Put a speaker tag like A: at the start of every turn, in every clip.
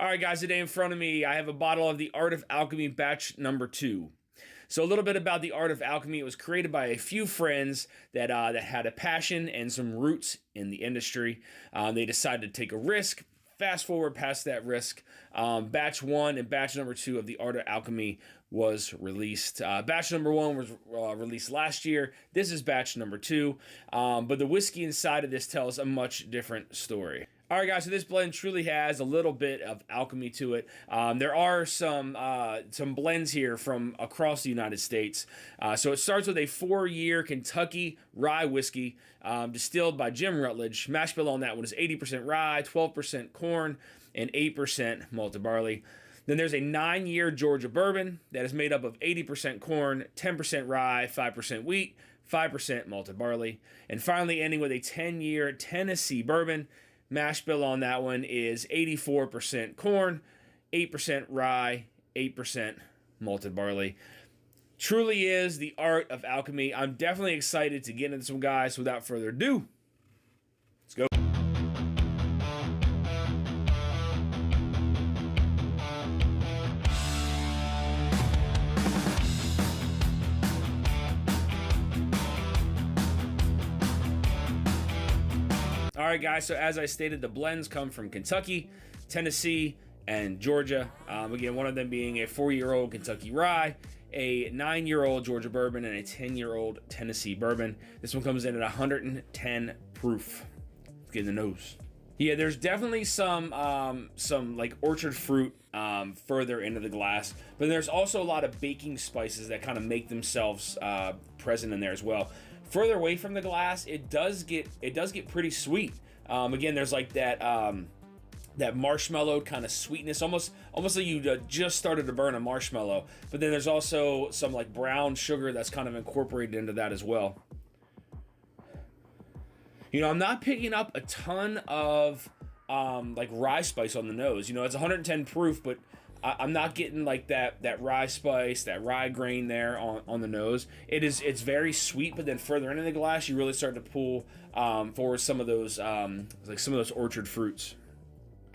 A: All right, guys, today in front of me, I have a bottle of the Art of Alchemy batch number 2. So a little bit about the Art of Alchemy. It was created by a few friends that had a passion and some roots in the industry. They decided to take a risk. Fast forward past that risk, batch 1 and batch number 2 of the Art of Alchemy was released. Batch number 1 was released last year. This is batch number 2, but the whiskey inside of this tells a much different story. All right, guys, so this blend truly has a little bit of alchemy to it. There are some blends here from across the United States. So it starts with a 4-year Kentucky rye whiskey distilled by Jim Rutledge. Mash bill on that one is 80% rye, 12% corn, and 8% malted barley. Then there's a 9-year Georgia bourbon that is made up of 80% corn, 10% rye, 5% wheat, 5% malted barley. And finally ending with a 10-year Tennessee bourbon. Mash bill on that one is 84% corn, 8% rye, 8% malted barley. Truly is the Art of Alchemy. I'm definitely excited to get into some guys. Without further ado, let's go. All right, guys, so as I stated, the blends come from Kentucky, Tennessee, and Georgia. Again, one of them being a 4-year-old Kentucky rye, a 9-year-old Georgia bourbon, and a 10-year-old Tennessee bourbon. This one comes in at 110 proof. Let's get in the nose. Yeah, there's definitely some like orchard fruit further into the glass, but there's also a lot of baking spices that kind of make themselves present in there as well. Further away from the glass, it does get pretty sweet. Again, there's like that marshmallow kind of sweetness, almost like you just started to burn a marshmallow. But then there's also some like brown sugar that's kind of incorporated into that as well. You know, I'm not picking up a ton of like rye spice on the nose. You know, it's 110 proof, but I'm not getting like that rye spice, that rye grain there on the nose. It's very sweet, but then further into the glass, you really start to pull forward some of those orchard fruits.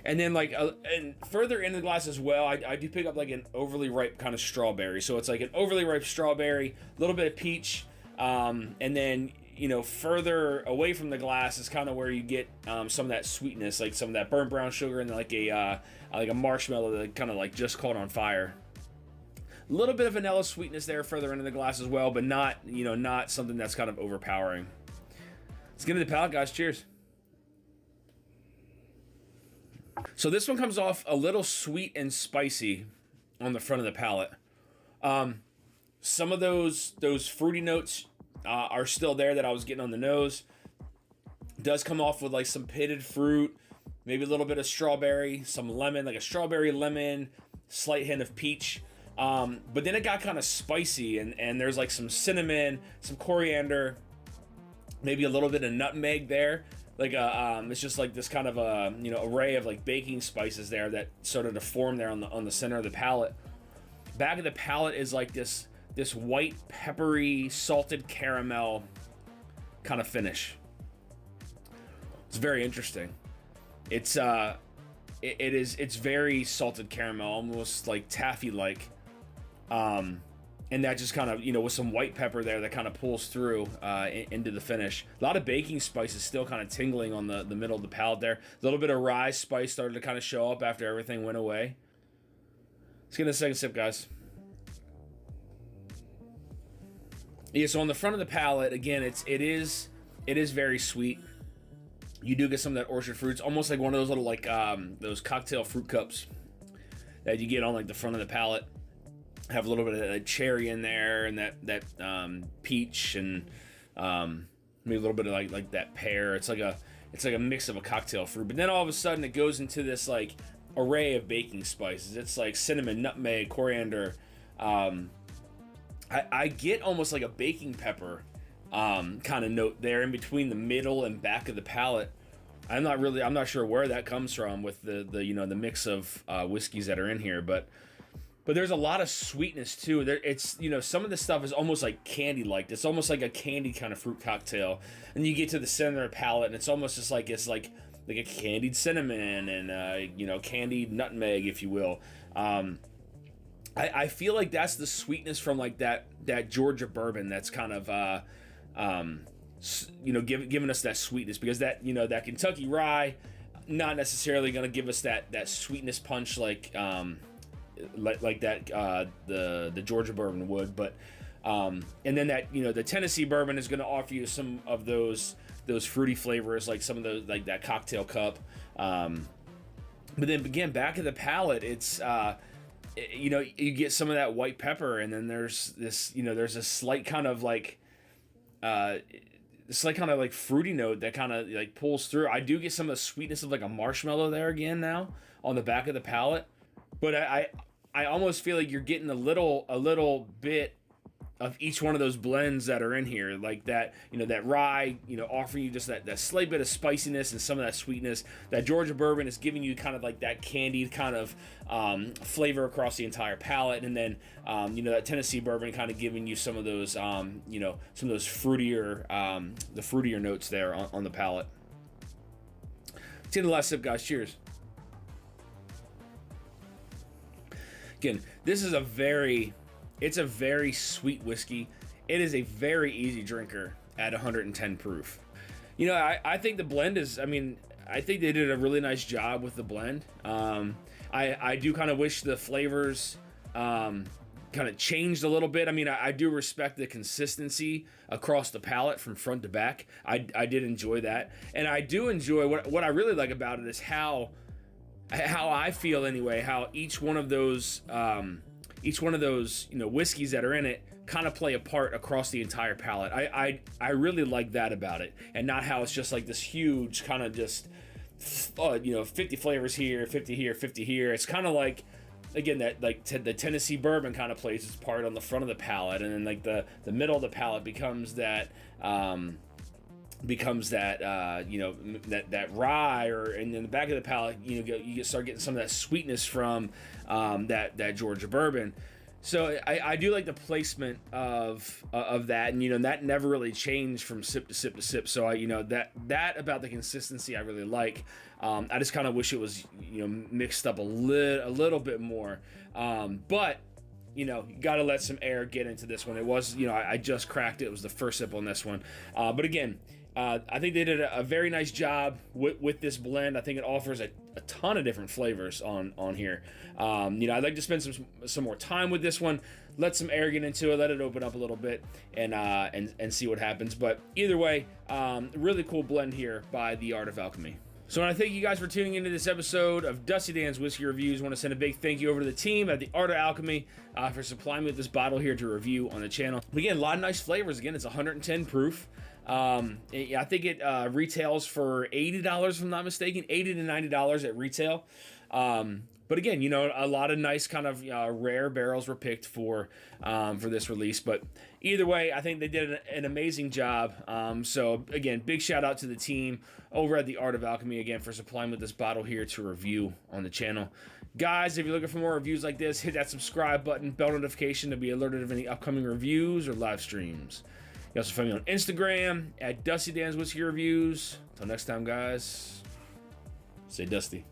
A: And then and further into the glass as well, I do pick up like an overly ripe kind of strawberry. So it's like an overly ripe strawberry, a little bit of peach, and then, you know, further away from the glass is kind of where you get some of that sweetness, like some of that burnt brown sugar and like a marshmallow that kind of like just caught on fire. A little bit of vanilla sweetness there further into the glass as well, but not something that's kind of overpowering. Let's get into the palate, guys. Cheers. So this one comes off a little sweet and spicy on the front of the palate. Some of those fruity notes are still there that I was getting on the nose. Does come off with like some pitted fruit, maybe a little bit of strawberry, some lemon, like a strawberry lemon, slight hint of peach. But then it got kind of spicy, and there's like some cinnamon, some coriander, maybe a little bit of nutmeg there. Like it's just like this kind of array of like baking spices there that started to form there on the center of the palate. Back of the palate is like this white, peppery, salted caramel kind of finish. It's very interesting. It's very salted caramel, almost like taffy-like. And that just kind of, with some white pepper there that kind of pulls through into the finish. A lot of baking spices still kind of tingling on the middle of the palate there. A little bit of rye spice started to kind of show up after everything went away. Let's get a second sip, guys. Yeah, so on the front of the palate, again, it is very sweet. You do get some of that orchard fruit. It's almost like one of those little like those cocktail fruit cups that you get on like the front of the palate. Have a little bit of that cherry in there and that peach and maybe a little bit of like that pear. It's like a mix of a cocktail fruit. But then all of a sudden it goes into this like array of baking spices. It's like cinnamon, nutmeg, coriander. I get almost like a baking pepper kind of note there in between the middle and back of the palate. I'm not sure where that comes from with the mix of whiskeys that are in here, but there's a lot of sweetness too. It's some of this stuff is almost like candy-like. It's almost like a candy kind of fruit cocktail, and you get to the center of the palate, and it's almost just like like a candied cinnamon and you know, candied nutmeg, if you will. I feel like that's the sweetness from like that Georgia bourbon that's kind of you know, giving us that sweetness, because that, you know, that Kentucky rye not necessarily going to give us that sweetness punch like that the Georgia bourbon would, but and then that, you know, the Tennessee bourbon is going to offer you some of those fruity flavors, like some of those, like that cocktail cup. But then again, back of the palate, it's you know, you get some of that white pepper, and then there's this, you know, there's a slight kind of like fruity note that kind of like pulls through. I do get some of the sweetness of like a marshmallow there again now on the back of the palate, but I almost feel like you're getting a little bit of each one of those blends that are in here, like that, you know, that rye, you know, offering you just that slight bit of spiciness and some of that sweetness. That Georgia bourbon is giving you kind of like that candied kind of flavor across the entire palate, and then you know, that Tennessee bourbon kind of giving you some of those you know, some of those fruitier the fruitier notes there on the palate. Let's get the last sip, guys. Cheers. Again, this is it's a very sweet whiskey. It is a very easy drinker at 110 proof. You know, I think the blend is, I mean, I think they did a really nice job with the blend. I do kind of wish the flavors kind of changed a little bit. I mean, I do respect the consistency across the palate from front to back. I did enjoy that. And I do enjoy, what I really like about it is how I feel anyway, how each one of those, you know, whiskeys that are in it kind of play a part across the entire palate. I really like that about it, and not how it's just like this huge kind of just, you know, 50 flavors here, 50 here, 50 here. It's kind of like, again, that like the Tennessee bourbon kind of plays its part on the front of the palate, and then like the middle of the palate becomes that you know, that rye, and in the back of the palate, you know, you start getting some of that sweetness from that Georgia bourbon. So I do like the placement of that, and you know, that never really changed from sip to sip to sip. So you know, that about the consistency I really like. I just kind of wish it was, you know, mixed up a little bit more. But you know, you got to let some air get into this one. It was, you know, I just cracked it. It was the first sip on this one. But again, I think they did a very nice job with this blend. I think it offers a ton of different flavors on here. You know, I'd like to spend some more time with this one, let some air get into it, let it open up a little bit, and see what happens. But either way, really cool blend here by The Art of Alchemy. So I want to thank you guys for tuning into this episode of Dusty Dan's Whiskey Reviews. I want to send a big thank you over to the team at The Art of Alchemy for supplying me with this bottle here to review on the channel. Again, a lot of nice flavors. Again, it's 110 proof. I think it retails for $80, if I'm not mistaken, $80 to $90 at retail. But again, you know, a lot of nice kind of rare barrels were picked for this release. But either way, I think they did an amazing job. So again, big shout out to the team over at The Art of Alchemy again for supplying with this bottle here to review on the channel. Guys, if you're looking for more reviews like this, hit that subscribe button, bell notification to be alerted of any upcoming reviews or live streams. You also find me on Instagram at Dusty Dan's Whiskey Reviews. Until next time, guys, stay dusty.